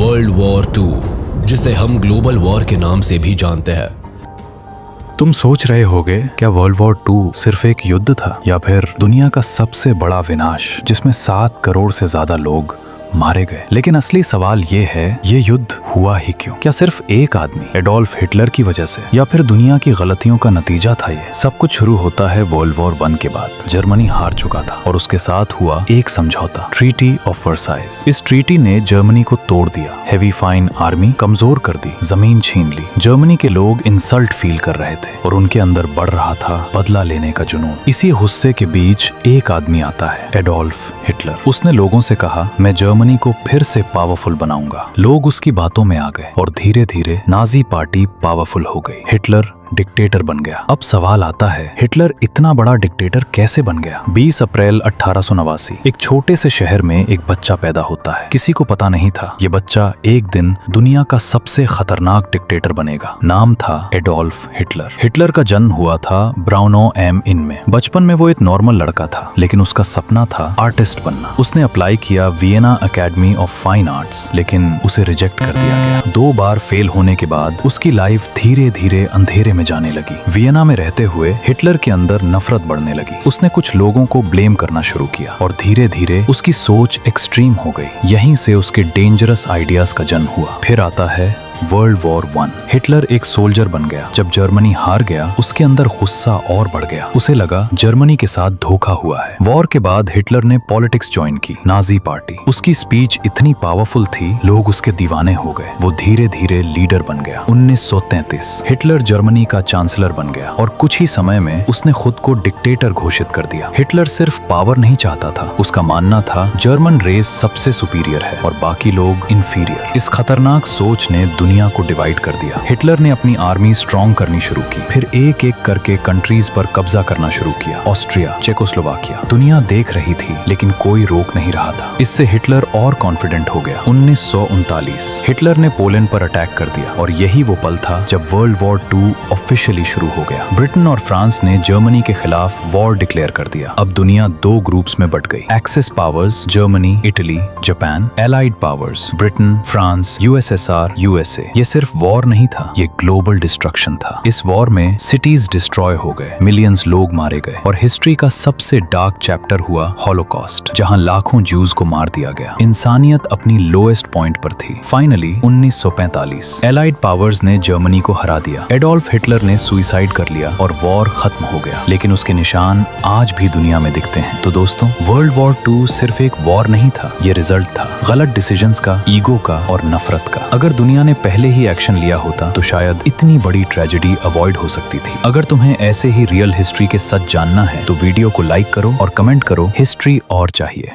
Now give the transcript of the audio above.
World war 2, जिसे हम global war के नाम से भी जानते हैं। तुम सोच रहे होगे क्या वर्ल्ड वॉर 2 सिर्फ एक युद्ध था या फिर दुनिया का सबसे बड़ा विनाश जिसमें 7 करोड़ से ज्यादा लोग मारे गए। लेकिन असली सवाल ये है, ये युद्ध हुआ ही क्यों? क्या सिर्फ एक आदमी एडोल्फ हिटलर की वजह से, या फिर दुनिया की गलतियों का नतीजा था ये? सब कुछ शुरू होता है वर्ल्ड वॉर 1 के बाद। जर्मनी हार चुका था और उसके साथ हुआ एक समझौता, ट्रीटी ऑफ वर्साइज। इस ट्रीटी ने जर्मनी को तोड़ दिया, हेवी फाइन आर्मी कमजोर कर दी, जमीन छीन ली। जर्मनी के लोग इंसल्ट फील कर रहे थे और उनके अंदर बढ़ रहा था बदला लेने का जुनून। इसी गुस्से के बीच एक आदमी आता है, एडोल्फ हिटलर। उसने लोगों से कहा, मैं जर्मनी को फिर से पावरफुल बनाऊंगा। लोग उसकी बातों में आ गए और धीरे धीरे नाजी पार्टी पावरफुल हो गई। हिटलर डिक्टेटर बन गया। अब सवाल आता है, हिटलर इतना बड़ा डिक्टेटर कैसे बन गया? 20 अप्रैल 1889 एक छोटे से शहर में एक बच्चा पैदा होता है। किसी को पता नहीं था ये बच्चा एक दिन दुनिया का सबसे खतरनाक डिक्टेटर बनेगा। नाम था एडोल्फ हिटलर। हिटलर का जन्म हुआ था ब्राउनो एम इन में। बचपन में वो एक नॉर्मल लड़का था, लेकिन उसका सपना था आर्टिस्ट बनना। उसने अप्लाई किया Vienna academy of fine arts, लेकिन उसे रिजेक्ट कर दिया गया। 2 बार फेल होने के बाद उसकी लाइफ धीरे धीरे अंधेरे में जाने लगी। वियना में रहते हुए हिटलर के अंदर नफरत बढ़ने लगी। उसने कुछ लोगों को ब्लेम करना शुरू किया और धीरे धीरे उसकी सोच एक्सट्रीम हो गई। यहीं से उसके डेंजरस आइडियाज का जन्म हुआ। फिर आता है वर्ल्ड वॉर 1। हिटलर एक सोल्जर बन गया। जब जर्मनी हार गया, उसके अंदर गुस्सा और बढ़ गया। उसे लगा जर्मनी के साथ धोखा हुआ है। वॉर के बाद हिटलर ने पॉलिटिक्स ज्वाइन की, नाजी पार्टी। उसकी स्पीच इतनी पावरफुल थी, लोग उसके दीवाने हो गए। वो धीरे धीरे लीडर बन गया। 1933 हिटलर जर्मनी का चांसलर बन गया और कुछ ही समय में उसने खुद को डिक्टेटर घोषित कर दिया। हिटलर सिर्फ पावर नहीं चाहता था, उसका मानना था जर्मन रेस सबसे सुपीरियर है और बाकी लोग इंफीरियर। इस खतरनाक सोच ने दुनिया को डिवाइड कर दिया। हिटलर ने अपनी आर्मी स्ट्रॉन्ग करनी शुरू की, फिर एक एक करके कंट्रीज पर कब्जा करना शुरू किया। Austria, Czechoslovakia. दुनिया देख रही थी, लेकिन कोई रोक नहीं रहा था। इससे हिटलर और कॉन्फिडेंट हो गया। 1939 हिटलर ने पोलैंड पर अटैक कर दिया और यही वो पल था जब वर्ल्ड वॉर 2 ऑफिशियली शुरू हो गया। ब्रिटेन और फ्रांस ने जर्मनी के खिलाफ वॉर डिक्लेयर कर दिया। अब दुनिया 2 ग्रुप्स में बट गई। Axis powers Germany, Italy, Japan. Allied powers Britain, France, USSR, USA. ये सिर्फ वॉर नहीं था, ये ग्लोबल डिस्ट्रक्शन था। इस वॉर में सिटीज डिस्ट्रॉय हो गए, मिलियंस लोग मारे गए और हिस्ट्री का सबसे डार्क चैप्टर हुआ हॉलोकॉस्ट, जहां लाखों ज्यूज को मार दिया गया। इंसानियत अपनी लोएस्ट पॉइंट पर थी। फाइनली 1945 एलाइड पावर्स ने जर्मनी को हरा दिया। एडोल्फ हिटलर ने सुसाइड कर लिया और वॉर खत्म हो गया, लेकिन उसके निशान आज भी दुनिया में दिखते हैं। तो दोस्तों, वर्ल्ड वॉर 2 सिर्फ एक वॉर नहीं था, ये रिजल्ट था गलत डिसीजंस का, ईगो का और नफरत का। अगर दुनिया ने पहले ही एक्शन लिया होता तो शायद इतनी बड़ी ट्रेजेडी अवॉइड हो सकती थी। अगर तुम्हें ऐसे ही रियल हिस्ट्री के सच जानना है तो वीडियो को लाइक करो और कमेंट करो, हिस्ट्री और चाहिए।